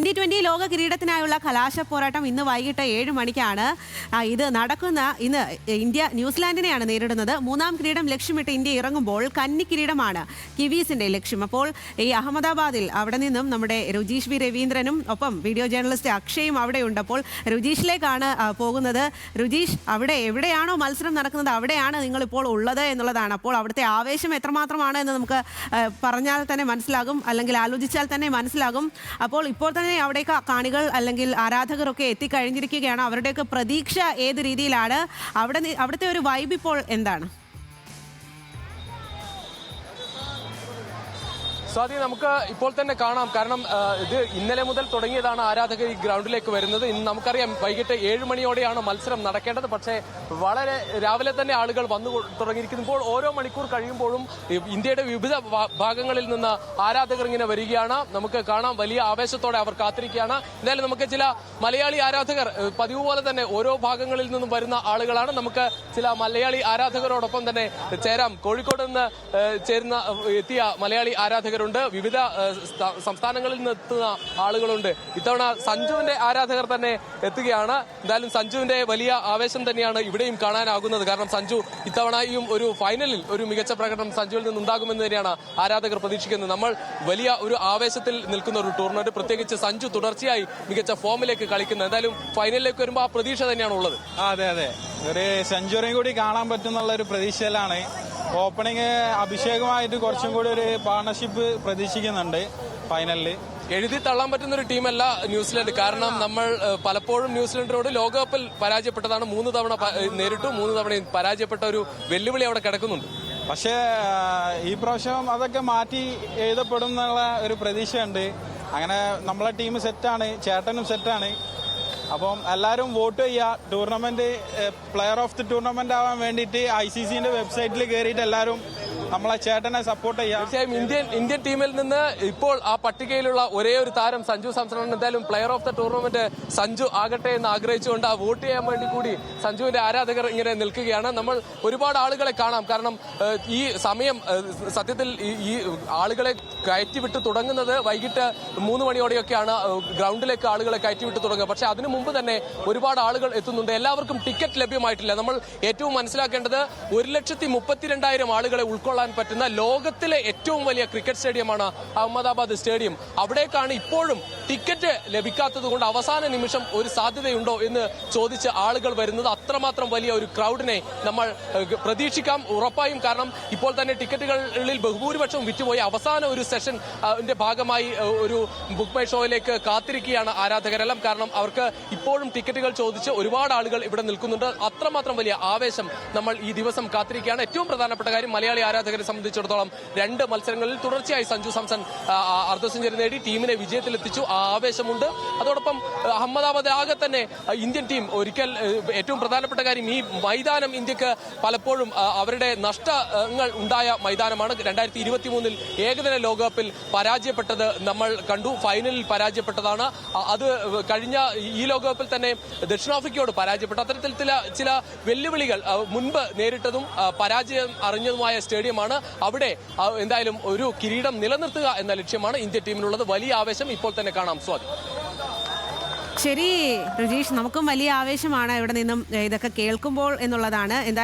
T20 ലോക കിരീടത്തിനായുള്ള കലാശ പോരാട്ടം ഇന്ന് വൈകിട്ട് 7 മണിക്കാണ് ഇത് നടക്കുന്ന. ഇന്ന് ഇന്ത്യ ന്യൂസിലാൻഡിനെയാണ് നേരിടുന്നത്. മൂന്നാം കിരീടം ലക്ഷ്യമിട്ട് ഇന്ത്യ ഇറങ്ങുമ്പോൾ കന്നി കിരീടമാണ് കിവീസിന്റെ ലക്ഷ്യം. അപ്പോൾ ഈ അഹമ്മദാബാദിൽ അവിടെ നിന്നും നമ്മുടെ രുജീഷ് വി രവീന്ദ്രനും ഒപ്പം വീഡിയോ ജേർണലിസ്റ്റ് അക്ഷയും അവിടെയുണ്ട്. അപ്പോൾ രുജീഷിലേക്കാണ് പോകുന്നത്. രുജീഷ്, അവിടെ എവിടെയാണോ മത്സരം നടക്കുന്നത് അവിടെയാണ് നിങ്ങളിപ്പോൾ ഉള്ളത് എന്നുള്ളതാണ്. അപ്പോൾ അവിടുത്തെ ആവേശം എത്രമാത്രമാണ് എന്ന് നമുക്ക് പറഞ്ഞാൽ തന്നെ മനസ്സിലാകും, അല്ലെങ്കിൽ ആലോചിച്ചാൽ തന്നെ മനസ്സിലാകും. അപ്പോൾ ഇപ്പോൾ തന്നെ അവിടേക്ക് കാണികൾ അല്ലെങ്കിൽ ആരാധകരൊക്കെ എത്തിക്കഴിഞ്ഞിരിക്കുകയാണ്. അവരുടെയൊക്കെ പ്രതീക്ഷ ഏത് രീതിയിലാണ്? അവിടുത്തെ ഒരു വൈബ് ഇപ്പോൾ എന്താണ്? സ്വാതി, നമുക്ക് ഇപ്പോൾ തന്നെ കാണാം. കാരണം ഇത് ഇന്നലെ മുതൽ തുടങ്ങിയതാണ് ആരാധകർ ഈ ഗ്രൗണ്ടിലേക്ക് വരുന്നത്. ഇന്ന് നമുക്കറിയാം വൈകിട്ട് 7 മണിയോടെയാണ് മത്സരം നടക്കേണ്ടത്. പക്ഷേ വളരെ രാവിലെ തന്നെ ആളുകൾ വന്നു തുടങ്ങിയിരിക്കുമ്പോൾ ഓരോ മണിക്കൂർ കഴിയുമ്പോഴും ഇന്ത്യയുടെ വിവിധ ഭാഗങ്ങളിൽ നിന്ന് ആരാധകർ ഇങ്ങനെ വരികയാണ്. നമുക്ക് കാണാം, വലിയ ആവേശത്തോടെ അവർ കാത്തിരിക്കുകയാണ്. എന്തായാലും നമുക്ക് ചില മലയാളി ആരാധകർ പതിവ് പോലെ തന്നെ ഓരോ ഭാഗങ്ങളിൽ നിന്നും വരുന്ന ആളുകളാണ്. നമുക്ക് ചില മലയാളി ആരാധകരോടൊപ്പം തന്നെ ചേരാം. കോഴിക്കോട് നിന്ന് എത്തിയ മലയാളി ആരാധകർ വിവിധ സംസ്ഥാനങ്ങളിൽ നിന്ന് എത്തുന്ന ആളുകളുണ്ട്. ഇത്തവണ സഞ്ജുവിന്റെ ആരാധകർ തന്നെ എത്തുകയാണ്. എന്തായാലും സഞ്ജുവിന്റെ വലിയ ആവേശം തന്നെയാണ് ഇവിടെയും കാണാനാകുന്നത്. കാരണം സഞ്ജു ഇത്തവണയും ഒരു ഫൈനലിൽ ഒരു മികച്ച പ്രകടനം സഞ്ജുവിൽ നിന്നുണ്ടാകുമെന്ന് തന്നെയാണ് ആരാധകർ പ്രതീക്ഷിക്കുന്നത്. നമ്മൾ വലിയ ഒരു ആവേശത്തിൽ നിൽക്കുന്ന ഒരു ടൂർണമെന്റ്, പ്രത്യേകിച്ച് സഞ്ജു തുടർച്ചയായി മികച്ച ഫോമിലേക്ക് കളിക്കുന്നത്. എന്തായാലും ഫൈനലിലേക്ക് വരുമ്പോൾ ആ പ്രതീക്ഷ തന്നെയാണ് ഉള്ളത്. അതെ, ഒരു സെഞ്ചുറിയും കൂടി കാണാൻ പറ്റുന്നുള്ള ഒരു പ്രതീക്ഷയിലാണ്. ഓപ്പണിംഗ് അഭിഷേകമായിട്ട് കുറച്ചും കൂടി ഒരു പാർട്ണർഷിപ്പ് പ്രതീക്ഷിക്കുന്നുണ്ട് ഫൈനലിൽ. എഴുതി തള്ളാൻ പറ്റുന്ന ഒരു ടീമല്ല ന്യൂസിലൻഡ്. കാരണം നമ്മൾ പലപ്പോഴും ന്യൂസിലൻഡിനോട് ലോകകപ്പിൽ പരാജയപ്പെട്ടതാണ്. 3 തവണ നേരിട്ടു, 3 തവണയും പരാജയപ്പെട്ട ഒരു വെല്ലുവിളി അവിടെ കിടക്കുന്നുണ്ട്. പക്ഷേ ഈ പ്രാവശ്യം അതൊക്കെ മാറ്റി എഴുതപ്പെടും എന്നുള്ള ഒരു പ്രതീക്ഷയുണ്ട്. അങ്ങനെ നമ്മളെ ടീം സെറ്റാണ്, ചേട്ടനും സെറ്റാണ്. അപ്പം എല്ലാവരും വോട്ട് ചെയ്യുക. Tournament player of the tournament ആവാൻ വേണ്ടിയിട്ട് ICCന്റെ വെബ്സൈറ്റിൽ കയറിയിട്ട് എല്ലാവരും നമ്മളെ ചേട്ടനെ സപ്പോർട്ട് ചെയ്യാം. തീർച്ചയായും ഇന്ത്യൻ ടീമിൽ നിന്ന് ഇപ്പോൾ ആ പട്ടികയിലുള്ള ഒരേ ഒരു താരം സഞ്ജു സാംസണാണ്. എന്തായാലും player of the tournament Sanju ആകട്ടെ എന്ന് ആഗ്രഹിച്ചുകൊണ്ട് ആ വോട്ട് ചെയ്യാൻ വേണ്ടി കൂടി സഞ്ജുവിന്റെ ആരാധകർ ഇങ്ങനെ നിൽക്കുകയാണ്. നമ്മൾ ഒരുപാട് ആളുകളെ കാണാം. കാരണം ഈ സമയം സത്യത്തിൽ ഈ ആളുകളെ കയറ്റിവിട്ട് തുടങ്ങുന്നത് വൈകിട്ട് 3 മണിയോടെയൊക്കെയാണ് ഗ്രൗണ്ടിലേക്ക് ആളുകളെ കയറ്റിവിട്ട് തുടങ്ങുക. പക്ഷെ അതിനു മുമ്പ് തന്നെ ഒരുപാട് ആളുകൾ എത്തുന്നുണ്ട്. എല്ലാവർക്കും ടിക്കറ്റ് ലഭ്യമായിട്ടില്ല. നമ്മൾ ഏറ്റവും മനസ്സിലാക്കേണ്ടത് 1,32,000 ആളുകളെ ഉൾക്കൊള്ളാൻ പറ്റുന്ന ലോകത്തിലെ ഏറ്റവും വലിയ ക്രിക്കറ്റ് സ്റ്റേഡിയമാണ് അഹമ്മദാബാദ് സ്റ്റേഡിയം. അവിടേക്കാണ് ഇപ്പോഴും ടിക്കറ്റ് ലഭിക്കാത്തത് കൊണ്ട് അവസാന നിമിഷം ഒരു സാധ്യതയുണ്ടോ എന്ന് ചോദിച്ച് ആളുകൾ വരുന്നത്. അത്രമാത്രം വലിയ ഒരു ക്രൗഡിനെ നമ്മൾ പ്രതീക്ഷിക്കാം ഉറപ്പായും. കാരണം ഇപ്പോൾ തന്നെ ടിക്കറ്റുകളിൽ ബഹുഭൂരിപക്ഷം വിറ്റുപോയി. അവസാന ഒരു സെഷന്റെ ഭാഗമായി ഒരു ബുക്ക് മൈ ഷോയിലേക്ക് കാത്തിരിക്കുകയാണ് ആരാധകരെല്ലാം. കാരണം അവർക്ക് ഇപ്പോഴും ടിക്കറ്റുകൾ ചോദിച്ച് ഒരുപാട് ആളുകൾ ഇവിടെ നിൽക്കുന്നുണ്ട്. അത്രമാത്രം വലിയ ആവേശം നമ്മൾ ഈ ദിവസം കാത്തിരിക്കുകയാണ്. ഏറ്റവും പ്രധാനപ്പെട്ട കാര്യം, മലയാളി ആരാധകരെ സംബന്ധിച്ചിടത്തോളം 2 മത്സരങ്ങളിൽ തുടർച്ചയായി സഞ്ജു സാംസൺ അർദ്ധ സെഞ്ചുറി നേടി ടീമിനെ വിജയത്തിലെത്തിച്ചു. ആ ആവേശമുണ്ട്. അതോടൊപ്പം അഹമ്മദാബാദ് ആകെ തന്നെ ഇന്ത്യൻ ടീം ഒരിക്കൽ ഏറ്റവും പ്രധാനപ്പെട്ട കാര്യം, ഈ മൈതാനം ഇന്ത്യക്ക് പലപ്പോഴും അവരുടെ നഷ്ടങ്ങൾ ഉണ്ടായ മൈതാനമാണ്. 2023 ഏകദിന ലോകകപ്പിൽ പരാജയപ്പെട്ടത് നമ്മൾ കണ്ടു. ഫൈനലിൽ പരാജയപ്പെട്ടതാണ്. അത് കഴിഞ്ഞ ഈ ലോകകപ്പിൽ തന്നെ ദക്ഷിണാഫ്രിക്കയോട് പരാജയപ്പെട്ടു. അത്തരത്തിൽ ചില വെല്ലുവിളികൾ മുൻപ് നേരിട്ടതും പരാജയം അറിഞ്ഞതുമായ സ്റ്റേഡിയമാണ്. അവിടെ എന്തായാലും ഒരു കിരീടം നിലനിർത്തുക എന്ന ലക്ഷ്യമാണ് ഇന്ത്യൻ ടീമിനുള്ളത്. വലിയ ആവേശം ഇപ്പോൾ തന്നെ കാണാം. സ്വാതി. ശരി രുജീഷ്, നമുക്കും വലിയ ആവേശമാണ് ഇവിടെ നിന്നും ഇതൊക്കെ കേൾക്കുമ്പോൾ എന്നുള്ളതാണ്. എന്തായാലും